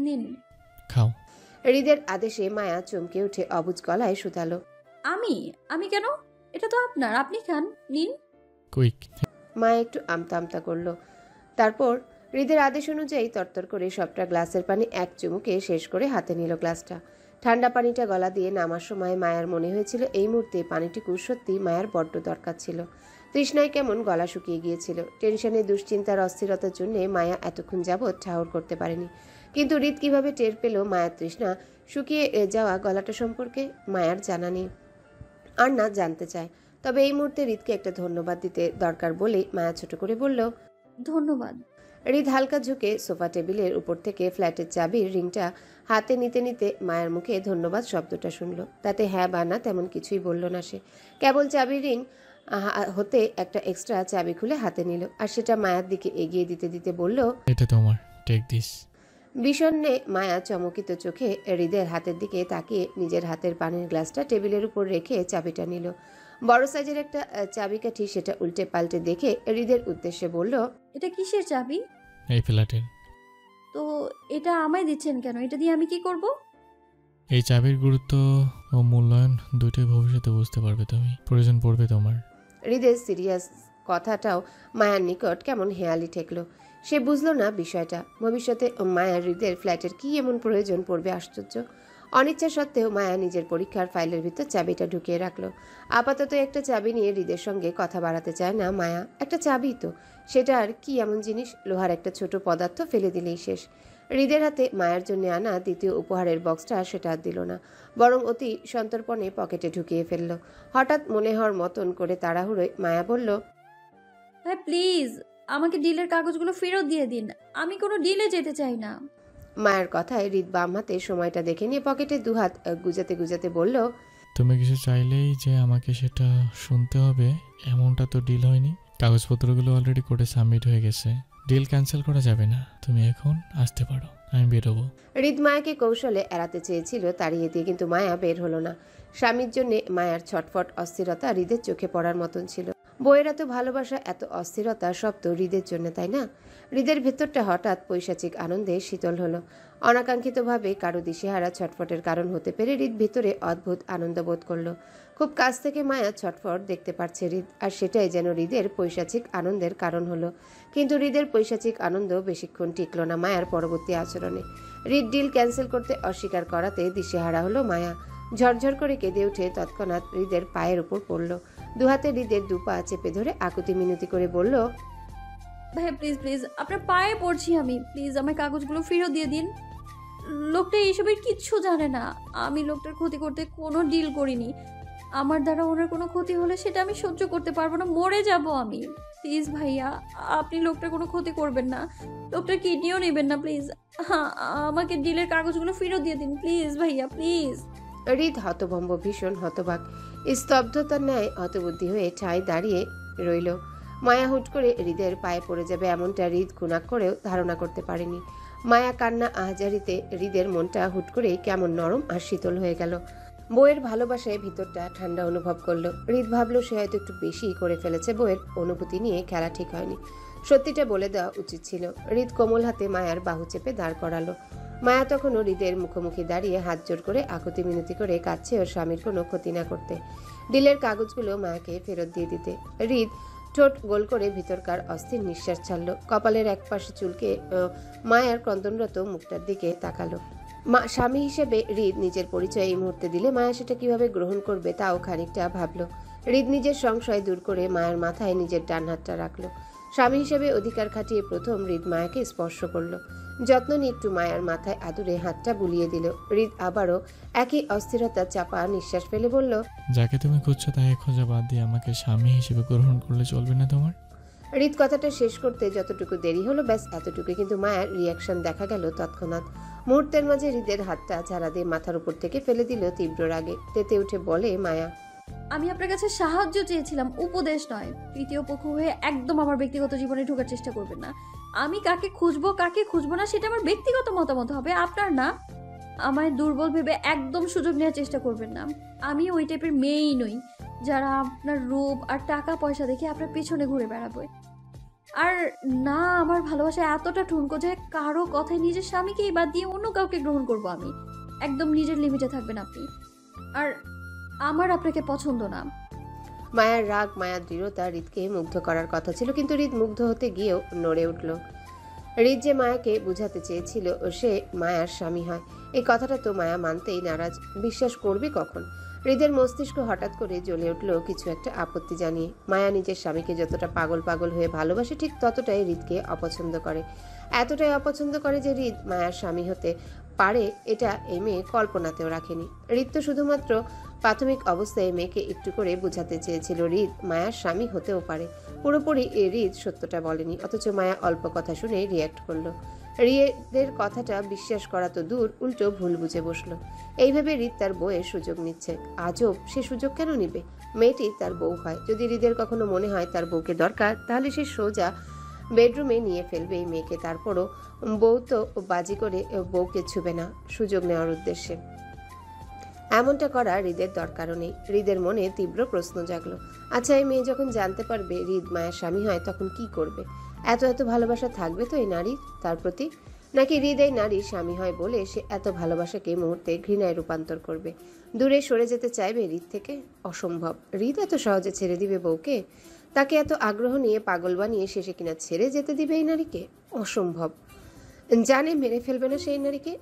নিন। খাও। হৃদের আদেশে মায়া চমকে উঠে অবুজ গলায় শুধালো, আমি আমি কেন? এটা তো আপনার, আপনি খান, নিন। কুইক। মায়া একটু আমতা আমতা করলো। তারপর হৃদের আদেশ অনুযায়ী তরতর করে সবটা গ্লাসের পানি এক চুমুকে শেষ করে হাতে নিল গ্লাসটা। ঠান্ডা পানিটা গলা দিয়ে নামার সময় মায়ার মনে হয়েছিল এই মুহূর্তে পানিটুকু সত্যি মায়ার বড্ড দরকার ছিল। তৃষ্ণায় কেমন গলা শুকিয়ে গিয়েছিল। টেনশনে, দুশ্চিন্তার, অস্থিরতার জন্য মায়া এতক্ষণ যাবৎ ঠাহর করতে পারেনি। কিন্তু হৃদ কিভাবে টের পেল মায়ার তৃষ্ণা শুকিয়ে যাওয়া গলাটা সম্পর্কে মায়ার জানা নেই, আর না জানতে চায়। তবে এই মুহূর্তে হৃদকে একটা ধন্যবাদ দিতে দরকার বলেই মায়া ছোট করে বলল, ধন্যবাদ। হৃদ হালকা ঝুঁকে সোফা টেবিলের উপর থেকে ফ্ল্যাটের চাবির রিংটা হাতে নিতে নিতে মায়ের মুখে ধন্যবাদ শব্দটা শুনল। তাতে হ্যাঁ বা না তেমন কিছুই বলল না সে। কেবল চাবির রিং হতে একটা এক্সট্রা চাবি খুলে হাতে নিল, আর সেটা মায়ার দিকে এগিয়ে দিতে দিতে বলল, এটা তোমার, টেক দিস। বিষণ্ণে মায়া চমকিত চোখে হৃদের হাতের দিকে তাকিয়ে নিজের হাতের পানির গ্লাসটা টেবিলের উপর রেখে চাবিটা নিল। বড় সাইজের একটা চাবিকাঠি, সেটা উল্টে পাল্টে দেখে হৃদের উদ্দেশ্যে বলল, এটা কিসের চাবি? এই ফ্ল্যাটের। তো এটা আমায় দিচ্ছেন কেন? এটা দিয়ে আমি কি করব? এই চাবির গুরুত্ব ও মূল্যায়ন দুটোই ভবিষ্যতে বুঝতে পারবে তুমি, প্রয়োজন পড়বে তোমার। হৃদের সিরিয়াস কথাটাও মায়ার নিকট কেমন হেয়ালি ঠেকলো। সে বুঝলো না বিষয়টা। ভবিষ্যতে মায়ার হৃদের ফ্ল্যাটের কি এমন প্রয়োজন পড়বে আশ্চর্য। অনিচ্ছা সত্ত্বেও মায়া নিজের পরীক্ষার ফাইলের ভিতর চাবিটা ঢুকিয়ে রাখলো। আপাতত একটা চাবি নিয়ে হৃদের সঙ্গে কথা বাড়াতে চায় না মায়া। একটা চাবি তো, সেটা আর কি এমন জিনিস? লোহার একটা ছোট পদার্থ, ফেলে দিলেই শেষ। হৃদের হাতে মায়ের জন্য আনা দ্বিতীয় উপহারের বক্সটা সেটা আর দিল না, বরং অতি সন্তর্পণে পকেটে ঢুকিয়ে ফেলল। হঠাৎ মনে হওয়ার মতন করে তাড়াহুড়োয় মায়া বলল, ভাই প্লিজ আমাকে ডিলের কাগজগুলো ফেরত দিয়ে দিন। আমি কোনো ডিলে যেতে চাই না। মায়ের কথায় হৃদ বাম হাতে সময়টা দেখে নিয়ে পকেটে দুহাত গুজাতে গুজাতে বলল, তুমি কিছু চাইলেই যে আমাকে সেটা শুনতে হবে এমনটা তো ডিল হয়নি। কাগজপত্রগুলো অলরেডি কোর্টে সাবমিট হয়ে গেছে, ডিল ক্যান্সেল করা যাবে না। তুমি এখন আসতে পারো, আমি বেরোবো। হৃদ মায়াকে কৌশলে এড়াতে চেয়েছিল তাড়িয়ে দিয়ে, কিন্তু মায়া বের হলো না। স্বামীর জন্য মায়ার ছটফট অস্থিরতা হৃদের চোখে পড়ার মতন ছিল। বইয়ের এত ভালোবাসা, এত অস্থিরতা সব তো হৃদের জন্য, তাই না? হৃদের ভেতরটা হঠাৎ পৈশাচিক আনন্দে শীতল হলো। অনাকাঙ্ক্ষিতভাবে কারো দিশেহারা ছটফটের কারণ হতে পেরে হৃদ ভিতরে অদ্ভুত আনন্দ বোধ করলো। খুব কাছ থেকে মায়া ছটফট দেখতে পাচ্ছে হৃদ, আর সেটাই যেন হৃদের পৈশাচিক আনন্দের কারণ হলো। কিন্তু হৃদের পৈশাচিক আনন্দ বেশিক্ষণ টিকল না মায়ার পরবর্তী আচরণে। হৃদ ডিল ক্যান্সেল করতে অস্বীকার করাতে দিশেহারা হলো মায়া। ঝরঝর করে কেঁদে উঠে তৎক্ষণাৎ হৃদের পায়ের উপর পড়ল। দুহাতে হৃদের দুপা চেপে ধরে আকুতি মিনতি করে বলল, ভাই প্লিজ প্লিজ আপনার পায়ে পড়ছি আমি, প্লিজ আমায় কাগজগুলো ফেরত দিয়ে দিন। লোকটা এইসবের কিচ্ছু জানে না। আমি লোকটার ক্ষতি করতে কোনো ডিল করিনি। আমার দ্বারা ওনার কোনো ক্ষতি হলে সেটা আমি সহ্য করতে পারবো না, মরে যাব আমি। প্লিজ ভাইয়া, আপনি লোকটার কোনো ক্ষতি করবেন না, লোকটার কিডনিও নেবেন না প্লিজ। হ্যাঁ, আমাকে ডিলের কাগজগুলো ফেরত দিয়ে দিন প্লিজ ভাইয়া, প্লিজ। হৃদ হতভম্ব, ভীষণ হতবাক, স্তব্ধতার ন্যায় হতবুদ্ধি হয়ে ঠায় দাঁড়িয়ে রইল। মায়া হুট করে হৃদের পায়ে পড়ে যাবে এমনটা হৃদ খুনাক করেও ধারণা করতে পারেনি। মায়া কান্না আহাজারিতে হৃদের মনটা হুট করে কেমন নরম আর শীতল হয়ে গেল। বইয়ের ভালোবাসায় ভিতরটা ঠান্ডা অনুভব করলো। হৃদ ভাবলো সে হয়তো একটু বেশি করে ফেলেছে, বইয়ের অনুভূতি নিয়ে খেলা ঠিক হয়নি। সত্যিটা বলে দেওয়া উচিত ছিল। হৃদ কোমল হাতে মায়ার বাহু চেপে দাঁড় করালো। মায়া তখনও হৃদের মুখোমুখি দাঁড়িয়ে হাত জোর করে আকুতি মিনতি করে কাঁদছে ওর স্বামীর কোনো ক্ষতি না করতে, ডিলের কাগজগুলো মায়াকে ফেরত দিয়ে দিতে। হৃদ ঠোঁট গোল করে ভিতরকার অস্থির নিঃশ্বাস ছাড়ল। কপালের এক পাশে চুলকে মায়ার ক্রন্দনরত মুখটার দিকে তাকালো। স্বামী হিসেবে হৃদ নিজের পরিচয় এই মুহূর্তে দিলে মায়া সেটা কিভাবে গ্রহণ করবে তাও খানিকটা ভাবল। হৃদ নিজের সংশয় দূর করে মায়ের মাথায় নিজের ডান হাতটা রাখলো। স্বামী হিসেবে অধিকার খাটিয়ে প্রথম হৃদ মায়াকে স্পর্শ করলো। যত্ন নিয়ে একটু মায়ার মাথায় আদুরে হাতটা বুলিয়ে দিল। হৃদ আবারও একই অস্থিরতা চাপা নিঃশ্বাস ফেলে বলল, যাকে তুমি খুঁজছো তাকে খোঁজা বাদ দিয়ে আমাকে স্বামী হিসেবে গ্রহণ করলে চলবে না তোমার? হৃদ কথাটা শেষ করতে যতটুকু দেরি হলো ব্যাস এতটুকু, কিন্তু মায়ের রিয়াকশন দেখা গেল তৎক্ষণাৎ। মুহূর্তের মাঝে হৃদের হাতটা ঝাড়া দিয়ে মাথার উপর থেকে ফেলে দিল তীব্র রাগে। তেতে উঠে বলে মায়া, আমি আপনার কাছে সাহায্য চেয়েছিলাম, উপদেশ নয়। তৃতীয় পক্ষ হয়ে একদম আমার ব্যক্তিগত জীবনে ঢোকার চেষ্টা করবেন না। আমি কাকে খুঁজবো কাকে খুঁজবো না সেটা আমার ব্যক্তিগত মতামত হবে, আপনার না। আমায় দুর্বল ভেবে একদম সুযোগ নেওয়ার চেষ্টা করবেন না। আমি ওই টাইপের মেয়েই নই যারা আপনার রূপ আর টাকা পয়সা দেখে আপনার পেছনে ঘুরে বেড়াবে। আর না, আমার ভালোবাসা এতটা ঠুনকো যে কারো কথায় নিজের স্বামীকেই বাদ দিয়ে অন্য কাউকে গ্রহণ করব আমি। একদম নিজের লিমিটে থাকবেন আপনি। আর আমার আপনাকে পছন্দ না। মায়ার রাগ, মায়ার দৃঢ়তা হৃদকে মুগ্ধ করার কথা ছিল, কিন্তু হৃদ মুগ্ধ হতে গিয়েও নড়ে উঠল। হৃদ যে মায়াকে বুঝাতে চেয়েছিল সে মায়ার স্বামী হয়, এই কথাটা তো মায়া মানতেই নারাজ। বিশ্বাস করবে কখন? হৃদের মস্তিষ্ক হঠাৎ করে জ্বলে উঠল কিছু একটা আপত্তি জানিয়ে। মায়া নিজের স্বামীকে যতটা পাগল পাগল হয়ে ভালোবাসে, ঠিক ততটাই হৃদকে অপছন্দ করে। এতটাই অপছন্দ করে যে হৃদ মায়ার স্বামী হতে পারে এটা এই মেয়ে কল্পনাতেও রাখেনি। হৃদ তো শুধুমাত্র প্রাথমিক অবস্থায় মেয়েকে একটু করে বোঝাতে চেয়েছিল হৃদ মায়ার স্বামী হতেও পারে। পুরোপুরি হৃদ সত্যটা বলেনি, অথচ মায়া অল্প কথা শুনে রিয়্যাক্ট করলো। হৃদের কথাটা বিশ্বাস করা তো দূর, উল্টো ভুল বুঝে বসলো। এইভাবে হৃদ তার বউয়ের সুযোগ নিচ্ছে। আজব, সে সুযোগ কেন নিবে? মেয়েটি তার বউ হয়। যদি হৃদের কখনো মনে হয় তার বউকে দরকার, তাহলে সে সোজা বেডরুমে নিয়ে ফেলবে এই মেয়েকে। তারপরও বউ তো বাজি করে বউকে ছুবে না সুযোগ নেওয়ার উদ্দেশ্যে। এমনটা করা হৃদের দরকারও নেই। হৃদের মনে তীব্র প্রশ্ন জাগলো, আচ্ছা এই মেয়ে যখন জানতে পারবে হৃদ মায়ের স্বামী হয়, তখন কি করবে? এত এত ভালোবাসা থাকবে তো এই নারীর তার প্রতি? নাকি হৃদ এই নারীর স্বামী হয় বলে সে এত ভালোবাসাকে মুহূর্তে ঘৃণায় রূপান্তর করবে? দূরে সরে যেতে চাইবে হৃদ থেকে? অসম্ভব। হৃদ এত সহজে ছেড়ে দিবে বউকে? তাকে এত আগ্রহ নিয়ে পাগল বানিয়ে শেষে কিনা ছেড়ে যেতে দিবে এই নারীকে? অসম্ভব। জানে মেরে ফেলবে না সেই নারীকে,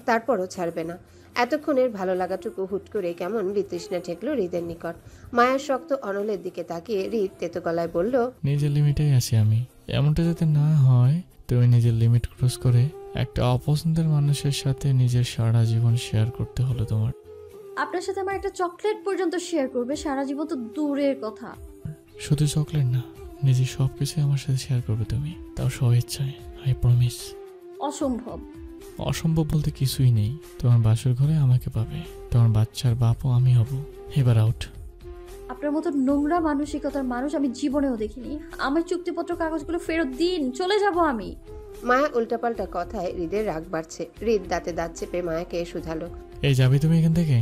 তারপরও ছাড়বে না। এতক্ষণের ভালো লাগাটুকু হুট করে কেমন বিতৃষ্ণা ঠেকলো হৃদের নিকট। মায়ের শক্ত অনলের দিকে তাকিয়ে হৃদ তেতো গলায় বলল, নিজের লিমিটেই আছি আমি। এমনটা যাতে না হয় তুমি নিজের লিমিট ক্রস করে একটা অপছন্দের মানুষের সাথে নিজের সারা জীবন শেয়ার করতে হলো তোমার। আপনার সাথে আমার একটা চকলেট পর্যন্ত শেয়ার করবে, সারা জীবন তো দূরের কথা। শুধু চকলেট না, নিজের সব কিছুই আমার সাথে শেয়ার করবে তুমি, তাও স্বেচ্ছায়। I promise. অসম্ভব। অসম্ভব বলতে কিছুই নেই। তোমার বাসর ঘরে আমাকে পাবে, তোমার বাচ্চার বাপও আমি হব। এবার আউট। আপনার মতো নোংরা মানসিকতার মানুষ আমি জীবনেও দেখিনি। আমার চুক্তিপত্র কাগজগুলো ফেরত দিন, চলে যাব আমি। মায়া উল্টাপাল্টা কথায় হৃদের রাগ বাড়ছে। হৃদ দাঁতে দাঁত চেপে মায়াকে শুধালো, এই যাবি তুমি এখান থেকে?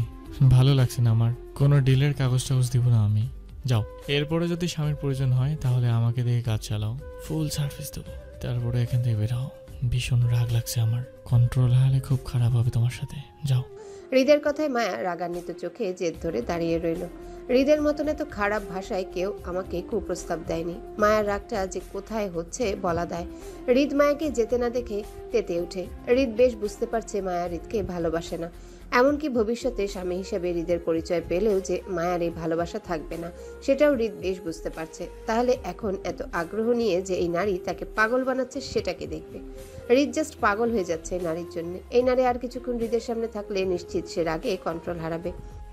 ভালো লাগছে না আমার। কোনো ডিলের কাগজ টাগজ দিব না আমি। যাও। এরপরে যদি স্বামীর প্রয়োজন হয় তাহলে আমাকে দিয়ে কাজ চালাও, ফুল সার্ভিস দেবো। তারপরে এখান থেকে বেরাও। ভীষণ রাগ লাগছে আমার। কন্ট্রোল হারালে খুব খারাপ হবে তোমার সাথে। যাও। হৃদের কথায় মায়া রাগান্বিত চোখে জেদ ধরে দাঁড়িয়ে রইল। হৃদের মতন এত খারাপ ভাষায় কেউ আমাকে কুপ্রস্তাব দেয়নি। মায়ার রাগটা যে কোথায় হচ্ছে বলা দেয়। হৃদ মায়াকে যেতে না দেখে তেতে ওঠে। হৃদ বেশ বুঝতে পারছে মায়া হৃদকে ভালোবাসে না। এমনকি ভবিষ্যতে স্বামী হিসেবে হৃদের পরিচয় পেলেও যে মায়ার এই ভালোবাসা থাকবে না, সেটাও হৃদ বেশ বুঝতে পারছে। তাহলে এখন এত আগ্রহ নিয়ে যে এই নারী তাকে পাগল বানাচ্ছে, সেটাকে দেখবে। হৃদ জাস্ট পাগল হয়ে যাচ্ছে এই নারীর জন্য। এই নারী আর কিছুক্ষণ হৃদের সামনে থাকলে নিশ্চিত সে রাগে কন্ট্রোল হারাবে।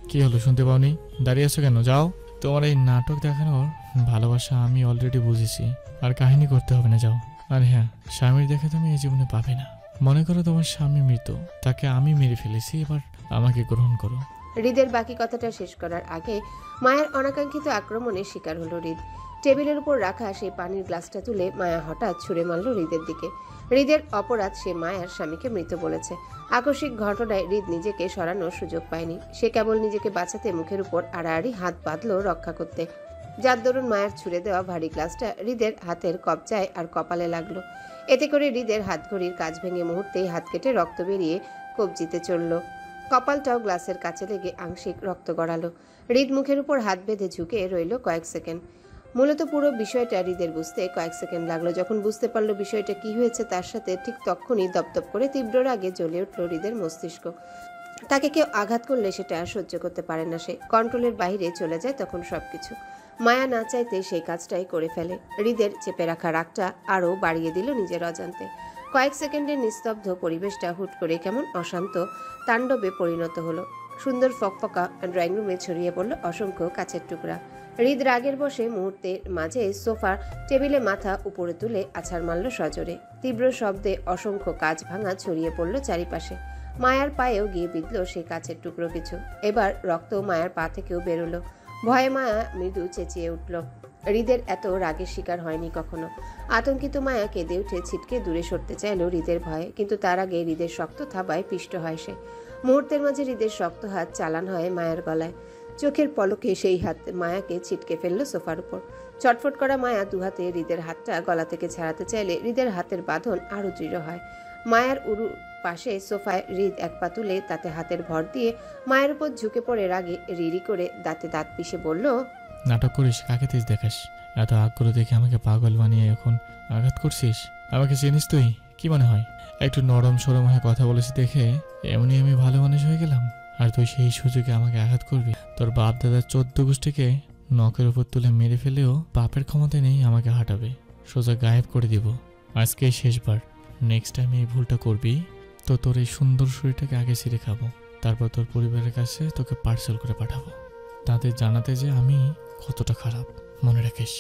কি হলো, শুনতে পাওনি? দাঁড়িয়ে আছো কেন? যাও। তোমার এই নাটক দেখানোর ভালোবাসা আমি অলরেডি বুঝেছি, আর কাহিনী করতে হবে না। যাও। আর হ্যাঁ, স্বামীর দেখে তুমি এই জীবনে পাবে না। মনে করো তোমার স্বামী মৃত, তাকে আমি মেরে ফেলেছি, এবার আমাকে গ্রহণ করো। হৃদের বাকি কথাটা শেষ করার আগে মায়ের অনাকাঙ্ক্ষিত আক্রমণের শিকার হলো হৃদ। টেবিলের উপর রাখা সেই পানির গ্লাসটা তুলে মায়া হঠাৎ ছুঁড়ে মারল হৃদের দিকে। হৃদের অপরাধ, সে মায়ার স্বামীকে মৃত বলেছে। আকস্মিক ঘটনায় হৃদ নিজেকে সরানোর সুযোগ পায়নি। সে কেবল নিজেকে বাঁচাতে মুখের উপর আড়াআড়ি হাত বাঁধল রক্ষা করতে, যার দরুন মায়ের ছুঁড়ে দেওয়া ভারী গ্লাসটা হৃদের হাতের কবজায় আর কপালে লাগলো। এতে করে হৃদের হাতঘড়ির কাজ ভেঙে মুহূর্তেই হাত কেটে রক্ত বেরিয়ে কবজিতে চলল। কপালটাও গ্লাসের কাছে লেগে আংশিক রক্ত গড়ালো। হৃদ মুখের উপর হাত বেঁধে ঝুঁকে রইল কয়েক সেকেন্ড। মূলত পুরো বিষয়টা হৃদের বুঝতে কয়েক সেকেন্ড লাগলো। যখন বুঝতে পারলো বিষয়টা কি হয়েছে, তার সাথে ঠিক তখনই দপদপ করে তীব্র রাগে জ্বলে উঠল হৃদের মস্তিষ্ক। তাকে কেউ আঘাত করলে সেটা আর সহ্য করতে পারে না সে। কন্ট্রোলের বাইরে চলে যায় তখন সবকিছু। মায়া না চাইতে সেই কাজটাই করে ফেলে। হৃদের চেপে রাখা রাগটা আরও বাড়িয়ে দিল নিজের অজান্তে। কয়েক সেকেন্ডের নিস্তব্ধ পরিবেশটা হুট করে কেমন অশান্ত তাণ্ডবে পরিণত হলো। সুন্দর ফকফকা ড্রয়িং রুমে ছড়িয়ে পড়ল অসংখ্য কাচের টুকরা। হৃদ রাগের বসে মুহূর্তের মাঝে সোফার টেবিলে মাথা উপরে তুলে আছাড় মারল সজোরে। তীব্র শব্দে অসংখ্য কাঁচ ভাঙা ছড়িয়ে পড়ল চারিপাশে। মায়ার পায়েও গিয়ে বিঁধল সেই কাচের টুকরো কিছু। এবার রক্ত মায়ার পা থেকেও বেরোলো। ভয়ে মায়া মৃদু চেঁচিয়ে উঠল। হৃদের এত রাগের শিকার হয়নি কখনো। আতঙ্কিত মায়া কেঁদে উঠে ছিটকে দূরে সরতে চাইল হৃদের ভয়ে, কিন্তু তার আগে হৃদের শক্ত থাবায় পিষ্ট হয় সে। মুহূর্তের মাঝে হৃদের শক্ত হাত চালান হয় মায়ের গলায়। চোখের পলকে সেই হাত মায়াকে ছিটকে ফেলল সোফার উপর। ছটফট করা মায়া দুহাতে হৃদের হাতটা গলা থেকে ছাড়াতে চাইলে হৃদের হাতের বাঁধন আরো দৃঢ় হয়। মায়ার উরু পাশে সোফায় হৃদ এক পা তুলে তাতে হাতের ভর দিয়ে মায়ের উপর ঝুঁকে পড়ে রাগে রিরি করে দাঁতে দাঁত পিষে বলল, নাটক করিস, কাকে তেজ দেখাস? এত আগ্রহ দেখে আমাকে পাগল বানিয়ে এখন আঘাত করছিস? আমাকে চিনিস তুই? কি মনে হয় একটু নরম সরম হয়ে কথা বলেছি দেখে এমনি আমি ভালো মানুষ হয়ে গেলাম? আর তুই সেই সুযোগে আমাকে আঘাত করবি? তোর বাপ দাদার 14 গোষ্ঠীকে নখের উপর তুলে মেরে ফেলেও বাপের ক্ষমতা নেই আমাকে হাঁটাবে। সোজা গায়েব করে দিব। আজকে শেষবার। নেক্সট টাইম এই ভুলটা করবি তো তোর এই সুন্দর শরীরটাকে আগে ছিঁড়ে খাবো, তারপর তোর পরিবারের কাছে তোকে পার্সেল করে পাঠাবো, তাদের জানাতে যে আমি কতটা খারাপ। মনে রাখিস।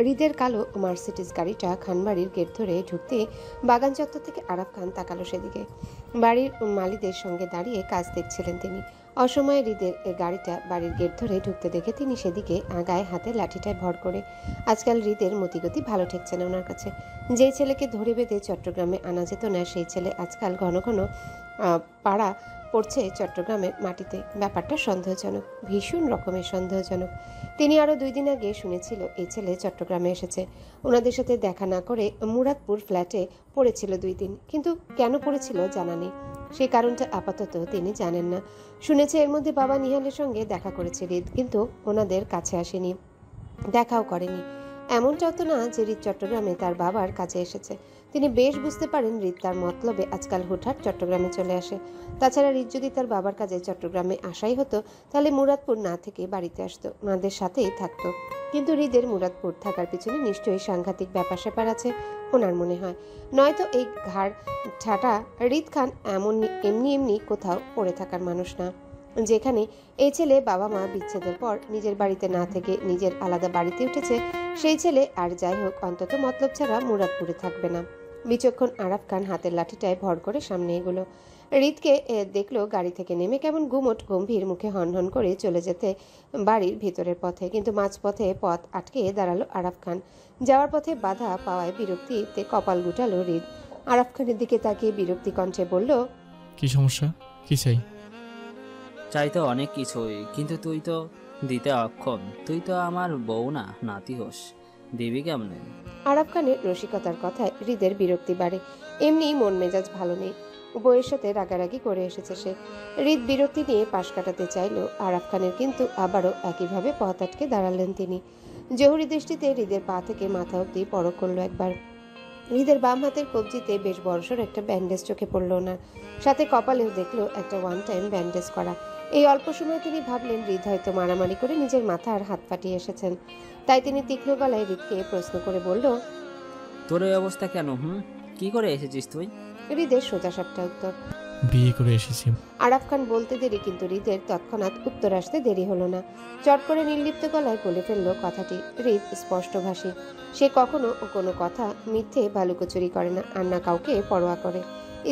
হৃদের কালো মার্সিডিজ গাড়িটা খানবাড়ির গেট ধরে ঢুকতে বাগান চত্বর থেকে আরাফ খান তাকালো সেদিকে। বাড়ির মালিদের সঙ্গে দাঁড়িয়ে কাজ দেখছিলেন তিনি। অসময়ে হৃদের গাড়িটা বাড়ির গেট ধরে ঢুকতে দেখে তিনি সেদিকে গায়ে হাতে লাঠিটায় ভর করে। আজকাল হৃদের মতিগতি ভালো ঠেকছে না ওনার কাছে। যেই ছেলেকে ধরে বেঁধে চট্টগ্রামে আনা যেত না সেই ছেলে আজকাল ঘন ঘন পাড়া পড়ছে চট্টগ্রামের মাটিতে। ব্যাপারটা সন্দেহজনক, ভীষণ রকমের সন্দেহজনক। তিনি আরও 2 দিন আগে শুনেছিল এই ছেলে চট্টগ্রামে এসেছে। ওনাদের সাথে দেখা না করে মুরাদপুর ফ্ল্যাটে পড়েছিল 2 দিন, কিন্তু কেন পড়েছিল জানা নেই। সেই কারণটা আপাতত তিনি জানেন না। শুনেছে এর মধ্যে বাবা নিহালের সঙ্গে দেখা করেছে হৃদ, কিন্তু ওনাদের কাছে আসেনি, দেখাও করেনি। এমনটাও তো না যে হৃদ চট্টগ্রামে তার বাবার কাছে এসেছে। তিনি বেশ বুঝতে পারেন হৃদ তার মতলবে আজকাল হুটহাট চট্টগ্রামে চলে আসে। তাছাড়া হৃদ যদি তার বাবার কাজে চট্টগ্রামে আসাই হতো তাহলে মুরাদপুর না থেকে বাড়িতে আসতো, ওনাদের সাথেই থাকতো। কিন্তু হৃদের মুরাদপুর থাকার পিছনে নিশ্চয়ই সাংঘাতিক ব্যাপার স্যাপার আছে ওনার মনে হয়। নয়তো এই ঘাড় ঠাটা হৃদ খান এমনি এমনি কোথাও পড়ে থাকার মানুষ না। যেখানে এই ছেলে বাবা মা বিচ্ছেদের পর নিজের বাড়িতে না থেকে নিজের আলাদা বাড়িতে উঠেছে, সেই ছেলে আর যাই হোক অন্তত মতলব ছাড়া মুরাদপুরে থাকবে না। বিচক্ষণ আরাফ খান হাতের লাঠিটায় ভর করে সামনে এগুলো। হৃদকে দেখলো গাড়ি থেকে নেমে কেমন গুমোট গম্ভীর মুখে হনহন করে চলে যেতে বাড়ির ভিতরের পথে, কিন্তু মাঝপথে পথ আটকে দাঁড়ালো আরাফ খান। যাওয়ার পথে বাধা পাওয়ায় বিরক্তিতে কপাল গুটালো হৃদ। আরাফ খানের দিকে তাকিয়ে বিরক্তি কণ্ঠে বলল, কি সমস্যা? কি চাই? চাইতে অনেক কিছুই, কিন্তু তুই তো দিতে অক্ষম। তুই তো আমার বউ না, নাতি হোস, দিবি কেমনে? আরাফ খানের রসিকতার কথায় হৃদের বিরক্তি বাড়ে। এমনি মন মেজাজ ভালো নেই, বউয়ের সাথে রাগারাগি করে এসেছে সে। হৃদ বিরক্তি নিয়ে পাশ কাটাতে চাইলো আরাফ খানের, কিন্তু আবারও একইভাবে পথ আটকে দাঁড়ালেন তিনি। জহুরি দৃষ্টিতে হৃদের পা থেকে মাথা অব্দি পরখ করলো একবার। হৃদের বাম হাতের কবজিতে বেশ বড়সড় একটা ব্যান্ডেজ চোখে পড়লো না, সাথে কপালেও দেখলো একটা 1 টাইম ব্যান্ডেজ করা। এই অল্প সময় তিনি ভাবলেন হৃদ হয়তো মারামারি করে নিজের মাথা আর হাত ফাটিয়ে এসেছেন। তাই তিনি তীক্ষ্ণ গলায় হৃদকে প্রশ্ন করে বলল, তোর এই অবস্থা কেন? কি করে এসেছিস তুই? হৃদের সোজাসাপটা উত্তর। বিয়ে করে এসেছি। আরাফ খান বলতে দেরি, কিন্তু হৃদের তৎক্ষণাৎ উত্তর আসতে দেরি হলো না। চট করে নির্লিপ্ত গলায় বলে ফেললো কথাটি। হৃদ স্পষ্টভাষী, সে কখনো কোনো কথা মিথ্যে বালুকচুরি করে না, আর না কাউকে পরোয়া করে।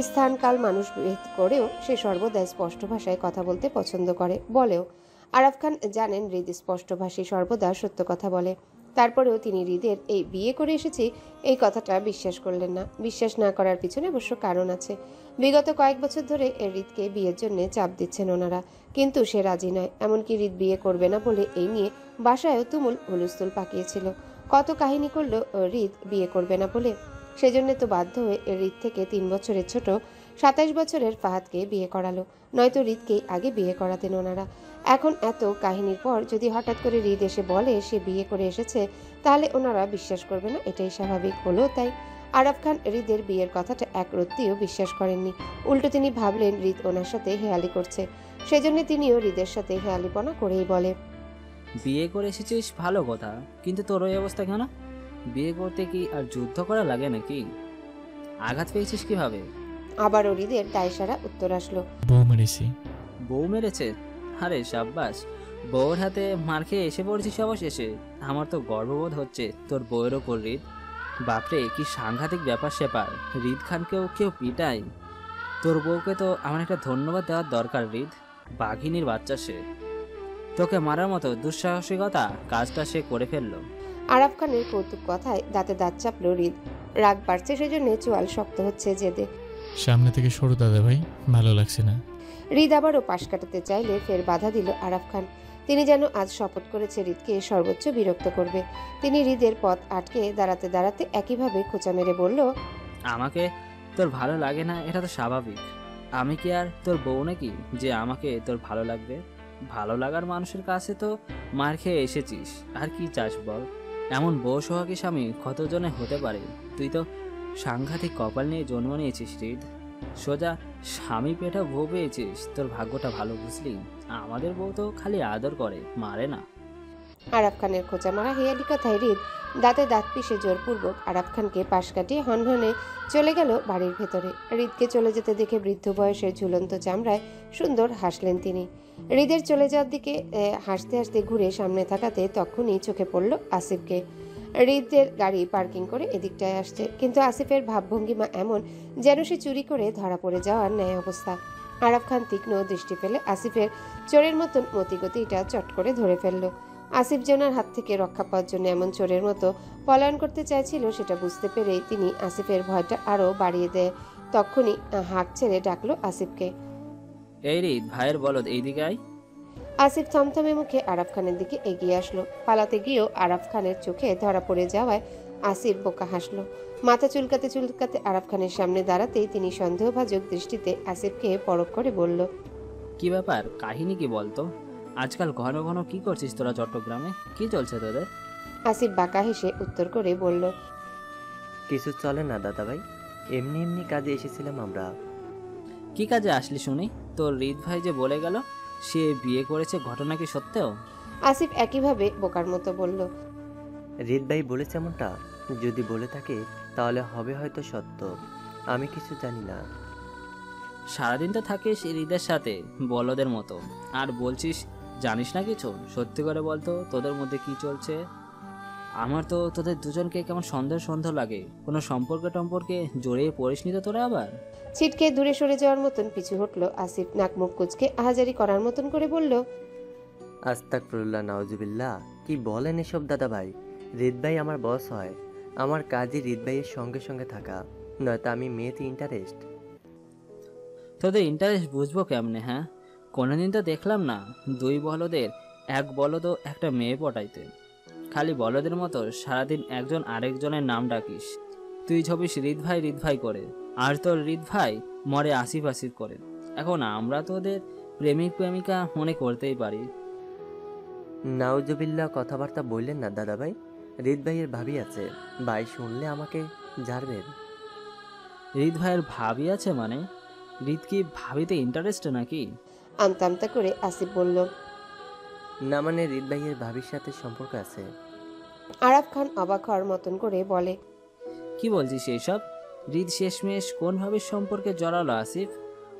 স্থান কাল মানুষ ভেদ করেও সে সর্বদা স্পষ্ট ভাষায় কথা বলতে পছন্দ করে, বলেও। আরাফ খান জানেন হৃদ স্পষ্টভাষী, সর্বদা সত্য কথা বলে। তারপরেও তিনি হৃদের এই বিয়ে করে এসেছি এই কথাটা বিশ্বাস করলেন না। বিশ্বাস না করার পিছনে অবশ্য কারণ আছে। বিগত কয়েক বছর ধরে হৃদকে বিয়ের জন্য চাপ দিচ্ছেন ওনারা, কিন্তু সে রাজি নয়। এমনকি হৃদ বিয়ে করবে না বলে এই নিয়ে বাসায়ও তুমুল হুলস্থুল পাকিয়েছিল। কত কাহিনী করলো হৃদ বিয়ে করবে না বলে। সেজন্য তো বাধ্য হয়ে হৃদ থেকে 3 বছরের ছোট 27 বছরের ফাহাদকে বিয়ে করালো, নয়তো হৃদকে আগে বিয়ে করাতেন ওনারা। এখন এত কাহিনীর পর যদি হঠাৎ করে হৃদ এসে বলে সে বিয়ে করে এসেছে, তাহলে ওনারা বিশ্বাস করবে না, এটাই স্বাভাবিক। হলো তাই। আরাফ খান হৃদের বিয়ের কথাটা এক রত্তিও বিশ্বাস করেননি। উল্টো তিনি ভাবলেন হৃদ ওনার সাথে হেয়ালি করছে, সেজন্য তিনিও হৃদের সাথে হেয়ালিপনা করেই বলে, বিয়ে করে এসেছিস ভালো কথা, কিন্তু তোর ওই অবস্থা কেন? বিয়ে করতে কি আর যুদ্ধ করা লাগে নাকি? আঘাত পেয়েছিস কিভাবে? আবারও হৃদের দায়সারা উত্তর আসলো, বউ মেরেছি। বউ মেরেছে? আরে সাব্বাস, বউর হাতে মার খেয়ে এসে পড়েছিস অবশেষে। আমার তো গর্ববোধ হচ্ছে তোর বউয়ের ওপর হৃদ। বাপরে, কি সাংঘাতিক ব্যাপার স্যাপার! হৃদ খানকেও কেউ পিটায়? তোর বউকে তো আমার একটা ধন্যবাদ দেওয়ার দরকার হৃদ। বাঘিনীর বাচ্চা সে, তোকে মারার মতো দুঃসাহসিকতা কাজটা সে করে ফেললো। আরাফ খানের কৌতুক কথায় দাঁতে দাঁত চাপলো হৃদ। রাগ বাড়ছে, সেজন্য চোয়াল শক্ত হচ্ছে জেদে। সামনে থেকে সরু দাদা ভাই, ভালো লাগছে না। হৃদ আবারও পাশ কাটাতে চাইলে ফের বাধা দিল আরাফ খান। তিনি যেন আজ শপথ করেছে হৃদকে সর্বোচ্চ বিরক্ত করবে। তিনি হৃদের পথ আটকে দাঁড়াতে দাঁড়াতে একইভাবে খোঁচা মেরে বলল, আমাকে তোর ভালো লাগে না এটা তো স্বাভাবিক। আমি কি আর তোর বউ নাকি যে আমাকে তোর ভালো লাগবে? ভালো লাগার মানুষের কাছে তো মার খেয়ে এসেছিস, আর কি চাস বল? এমন বউ সোহাগী স্বামী কতজনে হতে পারে? তুই তো সাংঘাতিক কপাল নিয়ে জন্ম নিয়েছিস হৃদ। সোজা স্বামী পেটা বউ পেয়েছিস, তোর ভাগ্যটা ভালো বুঝলি? আমাদের বউ তো খালি আদর করে, মারে না। আরাফ খানের খোঁচা মারা হেয়ালি কথায় হৃদ দাঁতে দাঁত পিষে জোরপূর্বক আরাফ খানকে পাশ কাটিয়ে হনহনে চলে গেল বাড়ির ভেতরে। হৃদকে চলে যেতে দেখে বৃদ্ধ বয়সের ঝুলন্ত চামড়ায় সুন্দর হাসলেন তিনি। হৃদের চলে যাওয়ার দিকে হাসতে হাসতে ঘুরে সামনে থাকাতে তখনই চোখে পড়ল আসিফকে। হৃদের গাড়ি পার্কিং করে এদিকটায় আসছে, কিন্তু আসিফের ভাবভঙ্গিমা এমন যেন সে চুরি করে ধরা পড়ে যাওয়ার ন্যায় অবস্থা। আরাফ খান তীক্ষ্ণ দৃষ্টি ফেলে আসিফের চোরের মতন মতিগতিটা চট করে ধরে ফেলল। আসিফ জেনার হাত থেকে রক্ষা পাওয়ার জন্য এমন চোরের মতো পলায়ন করতে চাইছিল সেটা বুঝতে পেরেই তিনি আসিফের ভয়টা আরও বাড়িয়ে দেয়। তখনই হাঁক ছেড়ে ডাকলো আসিফকে। এই হৃদ, ভাইয়ের বলদ এইদিকে আয়। আসিফ থমথমে মুখে আরাফ খানের দিকে এগিয়ে আসলো। পালাতে গিয়েও আরাফ খানের চোখে ধরা পড়ে যাওয়ায় আসিফ বোকা হাসলো। মাথা চুলকাতে চুলকাতে আরাফ খানের সামনে দাঁড়াতেই তিনি সন্দেহভাজক দৃষ্টিতে আসিফকে পরখ করে বলল, কি ব্যাপার, কাহিনী কি বলতো? আজকাল ঘন ঘন কি করছিস তোরা চট্টগ্রামে? কি চলছে তোদের? আসিফ বাঁকা হেসে উত্তর করে বলল, কিছু চলে না দাদাভাই, এমনি এমনি কাজে এসেছিলাম আমরা। কি কাজে আসলি শুনি? তোর হৃদ ভাই যে বলে গেল সে বিয়ে করেছে, ঘটনা কি সত্ত্বেও? আসিফ একইভাবে বোকার মতো বলল, রিদ ভাই বলেছে এমনটা? যদি বলে থাকে তাহলে হবে হয়তো সত্য, আমি কিছু জানি না। সারাদিন তো থাকিস হৃদের সাথে বলদের মতো, আর বলছিস জানিস না কিছু? সত্যি করে বলতো তোদের মধ্যে কি চলছে? আমার তো তোদের দুজনকে কেমন সন্দেহ সন্দেহ লাগে। কোনো সম্পর্কে জড়িয়ে পড়িসনি তো তোরা আবার? ছিটকে দূরে সরে যাওয়ার মতন পিছু হটলো আসিফ। নাক মুখ কুচকে আহাজারি করার মতন করে বলল, আস্তাগফিরুল্লাহ, নাউজুবিল্লাহ, কি বলেন এসব দাদাভাই? রিদ ভাই আমার বস হয়, আমার কাজই রিদ ভাইয়ের সঙ্গে সঙ্গে থাকা, নয়তো আমি মেয়েতে ইন্টারেস্ট। তোদের ইন্টারেস্ট বুঝবো কেমনে? হ্যাঁ, কোনোদিন তো দেখলাম না দুই বলদের এক বলদও একটা মেয়ে পটাইতে। খালি বলদের মতো সারাদিন একজন আরেকজনের নাম ডাকিস। তুই ছবিস হৃদ ভাই করে, আর তোর হৃদ ভাই মরে আসিফ আসিফ করে। এখন আমরা তোদের প্রেমিক প্রেমিকা মনে করতেই পারি। নাউজুবিল্লাহ, কথাবার্তা বললেন না দাদাভাই। রিদ ভাইয়ের ভাবি আছে, ভাই শুনলে আমাকে ঝাড়বেন। হৃদ ভাইয়ের ভাবি আছে মানে? হৃদ কি ভাবিতে ইন্টারেস্ট নাকি? আমতা আমতা করে আসিফ বলল। না মানে রিদ ভাইয়ের ভাবির সাথে সম্পর্ক আছে। আরাফ খান অবাক হওয়ার মতন করে বলে, কি বলছিস এইসব? হৃদ শেষমেশ কোন ভাবির সম্পর্কে জড়ালো আসিফ?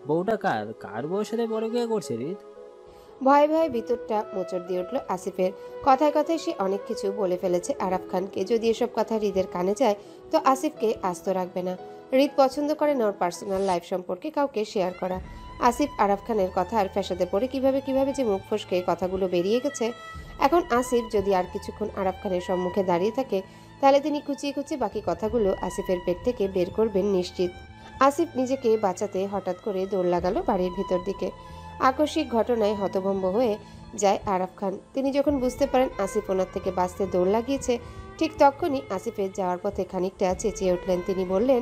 বউটা কার বউর সাথে বড় বিয়ে করছে হৃদ? ভয়ে ভয়ে ভিতরটা মোচড় দিয়ে উঠল আসিফের। কথায় কথায় সে অনেক কিছু বলে ফেলেছে আরাফ খানকে। যদি এসব কথা হৃদের কানে যায় তো আসিফকে আস্ত রাখবে না। হৃদ পছন্দ করে না ওর পার্সোনাল লাইফ সম্পর্কে কাউকে শেয়ার করা। আসিফ আরাফ খানের কথার ফ্যাসাদে পড়ে কিভাবে যে মুখ ফসকে কথাগুলো বেরিয়ে গেছে। এখন আসিফ যদি আর কিছুক্ষণ আরাফ খানের সম্মুখে দাঁড়িয়ে থাকে তাহলে তিনি খুঁচিয়ে খুঁচিয়ে বাকি কথাগুলো আসিফের পেট থেকে বের করবেন নিশ্চিত। আসিফ নিজেকে বাঁচাতে হঠাৎ করে দৌড় লাগালো বাড়ির ভিতর দিকে। আকস্মিক ঘটনায় হতভম্ব হয়ে যায় আরাফ খান। তিনি যখন বুঝতে পারেন আসিফ ওনার থেকে বাঁচতে দৌড় লাগিয়েছে, ঠিক তখনই আসিফের যাওয়ার পথে খানিকটা চেঁচিয়ে উঠলেন। তিনি বললেন,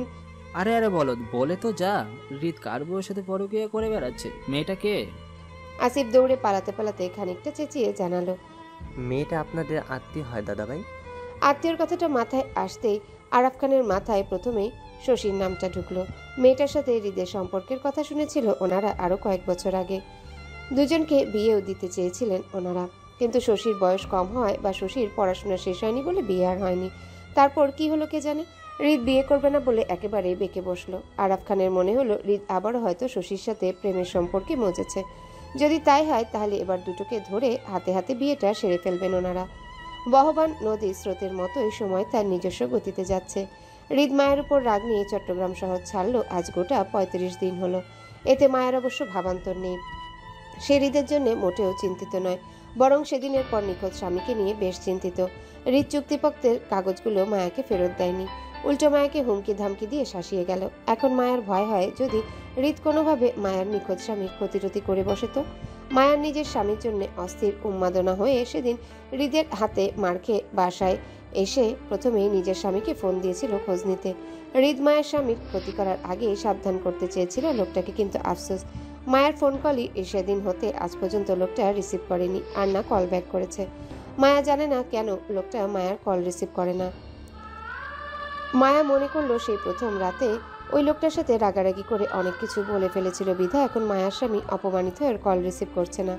আরে আরে বলদ, বলে তো যা, হৃদ কার বউর সাথে বড় বিয়ে করে বেড়াচ্ছে? মেয়েটা কে? আসিফ দৌড়ে পালাতে পালাতে খানিকটা চেঁচিয়ে জানালো, মেয়েটা আপনাদের আত্মীয় হয় দাদাভাই। আত্মীয়র কথাটা মাথায় আসতেই আরাফ খানের মাথায় প্রথমেই শশীর নামটা ঢুকলো। মেয়েটার সাথে হৃদের সম্পর্কের কথা শুনেছিল ওনারা আরো কয়েক বছর আগে। দুজনকে বিয়েও দিতে চেয়েছিলেন ওনারা, কিন্তু শশীর বয়স কম হয় বা শশীর পড়াশোনা শেষ হয়নি বলে বিয়ে আর হয়নি। তারপর কি হলো কে জানে। হৃদ বিয়ে করবে না বলে একেবারে বেঁকে বসলো। আরাফ খানের মনে হলো হৃদ আবারও হয়তো শশীর সাথে প্রেমের সম্পর্কে মজেছে। যদি তাই হয় তাহলে এবার দুটোকে ধরে হাতে হাতে বিয়েটা সেরে ফেলবেন ওনারা। বহবান নদীর স্রোতের মতোই সময় তার নিজস্ব গতিতে যাচ্ছে। হৃদ মায়ের উপর রাগ নিয়ে চট্টগ্রাম শহর ছাড়লো আজ গোটা ৩৫ দিন হলো। এতে মায়ের অবশ্য ভাবান্তর নেই। সে হৃদের জন্য মোটেও চিন্তিত নয়, বরং সেদিনের পর নিখোঁজ স্বামীকে নিয়ে বেশ চিন্তিত। হৃদ চুক্তিপত্রের কাগজগুলো মায়াকে ফেরত দেয়নি, উল্টো মায়াকে হুমকি ধামকি দিয়ে শাসিয়ে গেল। এখন মায়ের ভয় হয় যদি হৃদ কোনোভাবে মায়ের নিখোঁজ স্বামীর ক্ষতিরতি করে বসে তো। মায়ার নিজের স্বামীর জন্য অস্থির উন্মাদনা হয়ে সেদিন হৃদের হাতে মার খেয়ে বাসায় এসে প্রথমেই নিজের স্বামীকে ফোন দিয়েছিল খোঁজ নিতে। হৃদ মায়ের স্বামীর ক্ষতি করার আগেই সাবধান করতে চেয়েছিল লোকটাকে, কিন্তু আফসোস মায়ের ফোন কলই সেদিন হতে আজ পর্যন্ত লোকটা রিসিভ করেনি, আর না কল ব্যাক করেছে। মায়া জানে না কেন লোকটা মায়ার কল রিসিভ করে না। মায়া মনে করলো সেই প্রথম রাতে ওই লোকটার সাথে রাগারাগি করে অনেক কিছু বলে ফেলেছিল বিধা এখন মায়ার স্বামী অপমানিত হয়ে কল রিসিভ করছে না।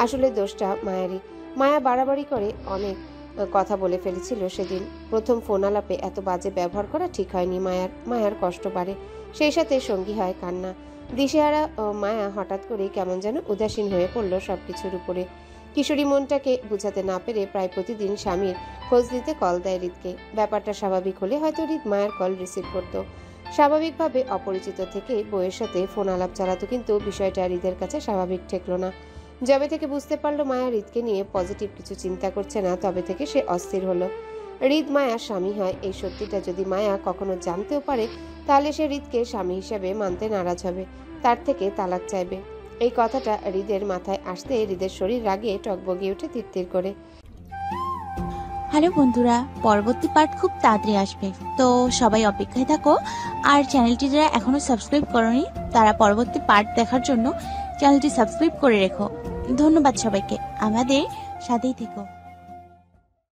আসলে দোষটা মায়ারই। মায়া বাড়াবাড়ি করে অনেক কথা বলে ফেলেছিল সেদিন। প্রথম ফোন আলাপে এত বাজে ব্যবহার করা ঠিক হয়নি। মায়ার কষ্ট বাড়ে, সেই সাথে সঙ্গী হয় কান্না। দিশেহারা মায়া হঠাৎ করে কেমন যেন উদাসীন হয়ে পড়ল সবকিছুর উপরে। কিশোরী মনটাকে বুঝাতে না পেরে প্রায় প্রতিদিন স্বামীর খোঁজ নিতে কল দেয় হৃদকে। ব্যাপারটা স্বাভাবিক হলে হয়তো হৃদ মায়ের কল রিসিভ করতো। স্বাভাবিকভাবে অপরিচিত থেকে বউয়ের সাথে ফোন আলাপ চালাতো, কিন্তু বিষয়টা হৃদের কাছে স্বাভাবিক ঠেকলো না। যবে থেকে বুঝতে পারলো মায়া হৃদকে নিয়ে পজিটিভ কিছু চিন্তা করছে না, তবে থেকে সে অস্থির হলো। হৃদ মায়ার স্বামী হয় এই সত্যিটা যদি মায়া কখনো জানতেও পারে, তাহলে সে হৃদকে স্বামী হিসেবে মানতে নারাজ হবে, তার থেকে তালাক চাইবে। এই কথাটা হৃদের মাথায় আসতে হৃদের শরীর রাগে টকবগিয়ে উঠে তিরতির করে। হ্যালো বন্ধুরা, পরবর্তী পার্ট খুব তাড়াতাড়ি আসবে, তো সবাই অপেক্ষায় থাকো। আর চ্যানেলটি যারা এখনো সাবস্ক্রাইব করোনি তারা পরবর্তী পার্ট দেখার জন্য চ্যানেলটি সাবস্ক্রাইব করে রেখো। ধন্যবাদ সবাইকে, আমাদের সাথেই থেকো।